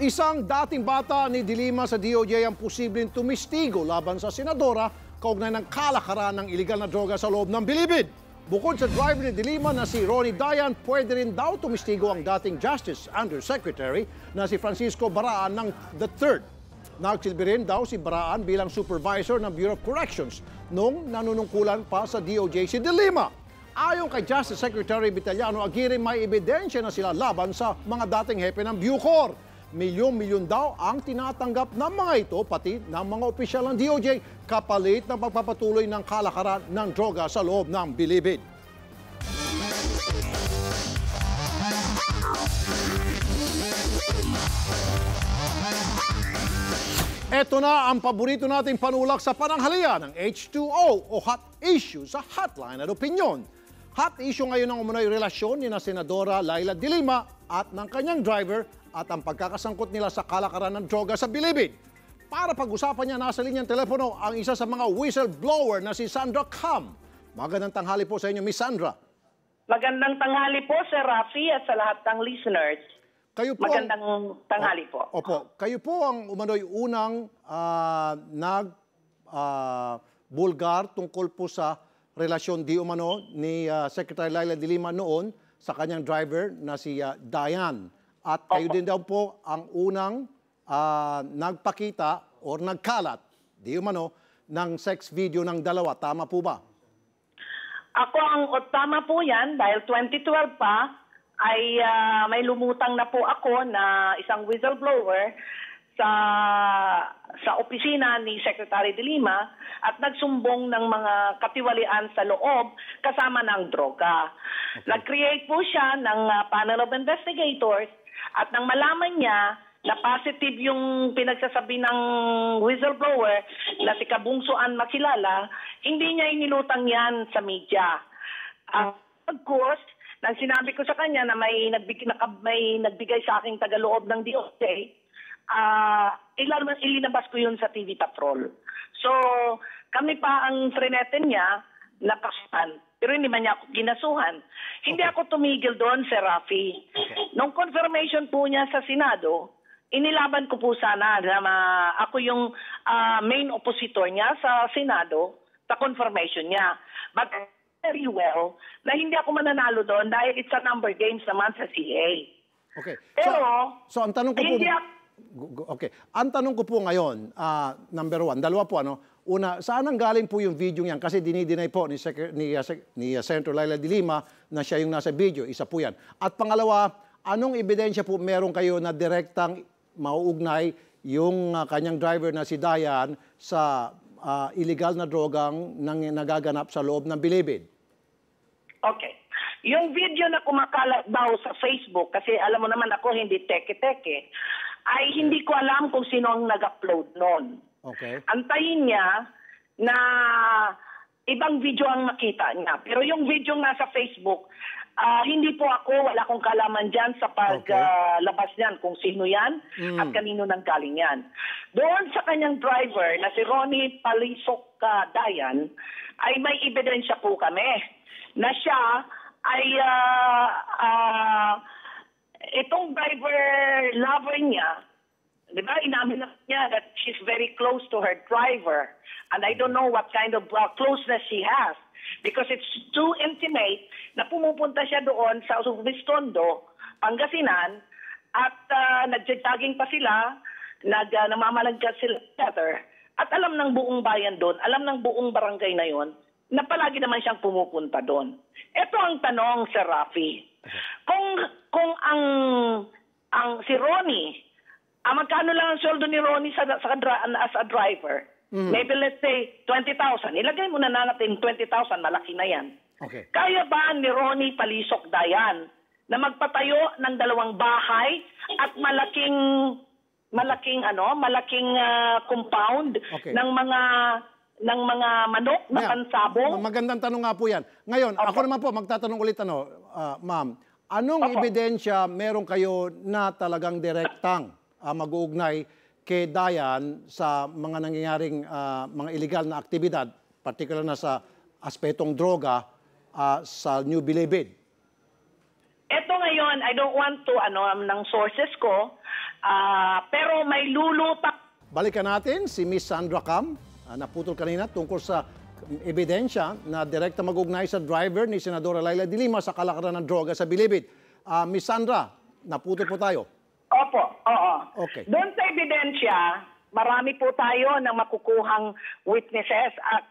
Isang dating bata ni Dilima sa DOJ ang posibleng tumistigo laban sa senadora kaugnay ng kalakaran ng iligal na droga sa loob ng bilibid. Bukod sa driver ni Dilima na si Ronnie Dayan, pwede rin daw tumistigo ang dating Justice Undersecretary na si Francisco Baraan ng III. Nagsilbi rin daw si Baraan bilang supervisor ng Bureau of Corrections nung nanunungkulan pa sa DOJ si Dilima. Ayon kay Justice Secretary Vitaliano Aguirre, may ebidensya na sila laban sa mga dating hepe ng Bucor. Milyon-milyon daw ang tinatanggap ng mga ito, pati ng mga opisyal ng DOJ, kapalit ng pagpapatuloy ng kalakaran ng droga sa loob ng bilibid. Ito na ang paborito nating panulak sa pananghalian ng H2O o Hot Issue sa Hotline at Opinyon. Hot issue ngayon ang umunoy relasyon ni na Senadora Leila de Lima at ng kanyang driver at ang pagkakasangkot nila sa kalakaran ng droga sa bilibid. Para pag-usapan niya, nasa linyang telepono ang isa sa mga whistleblower na si Sandra Cam. Magandang tanghali po sa inyo, Miss Sandra. Magandang tanghali po, Sir Rafi, at sa lahat ng listeners. Kayo po Magandang tanghali po. Opo. Kayo po ang umano'y unang bulgar tungkol po sa relasyon di umano ni Secretary Leila de Lima noon sa kanyang driver na si Dayan. At kayo din daw po ang unang nagpakita o nagkalat, di umano, ng sex video ng dalawa. Tama po ba? Tama po yan dahil 2012 pa ay may lumutang na po ako na isang whistleblower sa opisina ni Secretary de Lima at nagsumbong ng mga katiwalian sa loob kasama ng droga. Okay. Nag-create po siya ng panel of investigators at nang malaman niya na positive yung pinagsasabi ng whistleblower na si Kabungsoan makilala, hindi niya inilutang yan sa media. Of course, nang sinabi ko sa kanya na may nagbigay sa aking tagaloob ng DOJ, ilinabas ko yun sa TV Patrol. So, kami pa ang freneten niya na kasuhan. Pero hindi man niya ako ginasuhan. Hindi ako tumigil doon, Sir Rafi. Nung confirmation po niya sa Senado, inilaban ko po sana na ako yung main oppositor niya sa Senado sa confirmation niya. But very well na hindi ako mananalo doon dahil it's a number games naman sa CA. Okay. Pero, so ang tanong ko po... Okay. Ang tanong ko po ngayon, number one, dalawa po ano. Una, saan ang galing po yung video niyan? Kasi dinideny po ni Senator Leila de Lima na siya yung nasa video. Isa po yan. At pangalawa, anong ebidensya po meron kayo na direktang mauugnay yung kanyang driver na si Dayan sa illegal na drogang nagaganap sa loob ng bilibid? Okay. Yung video na kumakalat daw sa Facebook, kasi alam mo naman ako hindi teke-teke, ay hindi ko alam kung sino ang nag-upload noon. Okay. Antayin niya na ibang video ang makita niya. Pero yung video nga sa Facebook, hindi po ako, wala akong kalaman dyan sa paglabas niyan kung sino yan at kanino nang galing yan. Doon sa kanyang driver na si Ronnie Palisok Dayan, ay may ebidensya po kami na siya ay itong driver lover niya, di ba, inamin niya that she's very close to her driver. And I don't know what kind of closeness she has. Because it's too intimate na pumupunta siya doon sa Vistondo, Pangasinan, at nagja-jogging pa sila, namamalagkat sila together. At alam ng buong bayan doon, alam ng buong barangay na yon, na palagi naman siyang pumupunta doon. Ito ang tanong, Sir Rafi. Kung ang si Ronnie, magkano lang ang sweldo ni Ronnie as a driver? Maybe let's say 20,000. Ilagay mo na natin 20,000, malaki na yan. Okay. Kaya ba ni Ronnie Palisok Dayan na magpatayo ng 2 bahay at malaking compound ng mga manok na pansabong? Magandang tanong nga po yan. Ngayon, ako naman po magtatanong ulit, ma'am, anong ebidensya meron kayo na talagang direktang mag-uugnay kay Dayan sa mga nangyayaring mga illegal na aktibidad, particular na sa aspetong droga sa New Bilibid? Ito ngayon, I don't want to, ng sources ko, Pero may lulutang. Balikan natin si Miss Sandra Cam, naputol kanina tungkol sa ebidensya na direkta mag-ugnay sa driver ni Senadora Laila de Lima sa kalakaran ng droga sa Bilibid. Miss Sandra, naputol po tayo. Opo, oo. Okay. Doon sa ebidensya, marami po tayo ng makukuhang witnesses at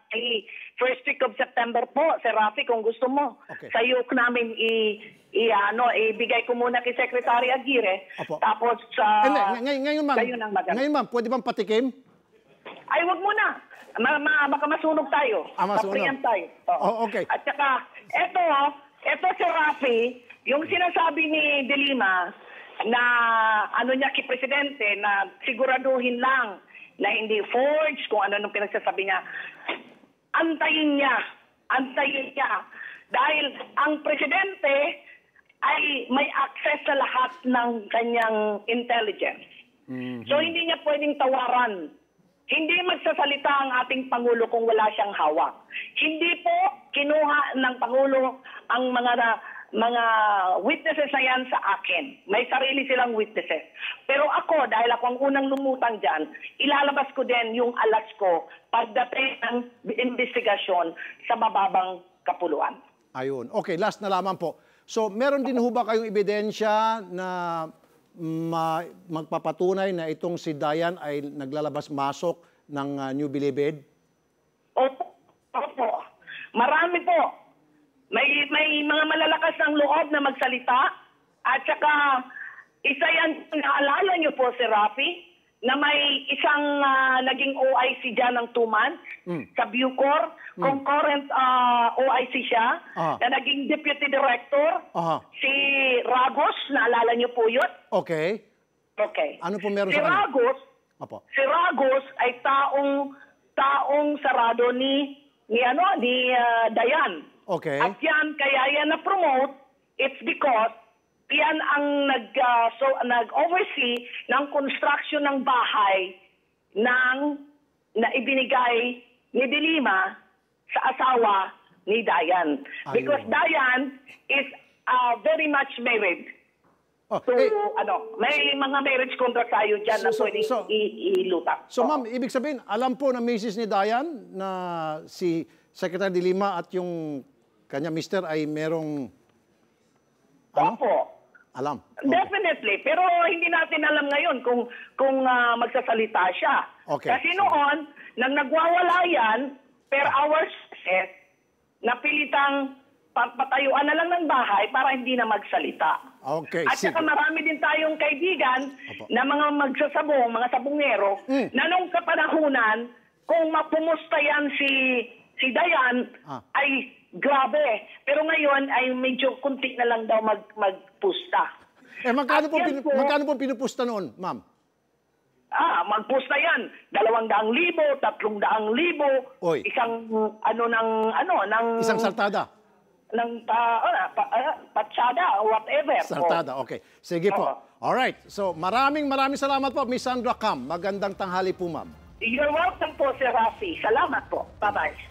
first week of September po, Sir Rafi, kung gusto mo. Okay. Sa iyo namin ibigay ko muna kay Secretary Aguirre. Opo. Tapos sa Ngayon, ma'am. kayo nang magana. Ngayon, ma'am, pwede bang patikim? Ay, wag muna. Baka masunog tayo. Masunog. Papriyan tayo. Oo. Oh, okay. At saka, eto Sir Rafi, yung sinasabi ni De Lima na niya kay Presidente na siguraduhin lang na hindi forged kung ano nung pinagsasabi niya. Antayin niya. Dahil ang Presidente ay may access sa lahat ng kanyang intelligence. Mm-hmm. So hindi niya pwedeng tawaran. Hindi magsasalita ang ating Pangulo kung wala siyang hawak. Hindi po kinuha ng Pangulo ang mga witnesses na yan sa akin. May sarili silang witnesses. Pero ako, dahil ako ang unang lumutang dyan, ilalabas ko din yung alas ko pagdating ng investigasyon sa mababang kapuluan. Ayun. Okay, last na lamang po. So, meron din ho ba kayong ebidensya na magpapatunay na itong si Dayan ay naglalabas-masok ng New Bilibid? Opo. Marami po. May mga malalakas ng loob na magsalita at saka isa yan, naalala niyo po si Rafi na may isang naging OIC dyan ng 2 months sa Bucor, concurrent OIC siya, na naging deputy director, si Ragos, naalala niyo po yun? Okay. Ano po meron sa kanya? Si Ragos ay taong sarado ni Dayan. Okay. At yan, kaya yan na-promote, it's because yan ang nag-oversee ng construction ng bahay na ibinigay ni De Lima sa asawa ni Dayan. Because Dayan is very much married. May mga marriage contract tayo dyan na pwedeng ilutang. So ma'am, ibig sabihin, alam po na misis ni Dayan na si Secretary De Lima at yung kanya mister ay merong Opo. Alam. Okay. Definitely. Pero hindi natin alam ngayon kung magsasalita siya. Okay. Kasi noon, nang nagwawala yan, per hours, napilitang patayuan na lang ng bahay para hindi na magsalita. Okay. At saka marami din tayong kaibigan na mga magsasabong, mga sabongero, na nung kapanahunan, kung mapumusta yan si Dayan, ay grabe. Pero ngayon ay medyo kunti na lang daw magpusta. Magkano po pinupusta noon, ma'am? Magpusta yan. 200,000, 300,000, Oy. isang Isang saltada. Patsada, whatever. Saltada, okay. Sige po. Alright. So, maraming salamat po, Miss Sandra Cam. Magandang tanghali po, ma'am. You're welcome po, Sir Rafi. Salamat po. Bye-bye.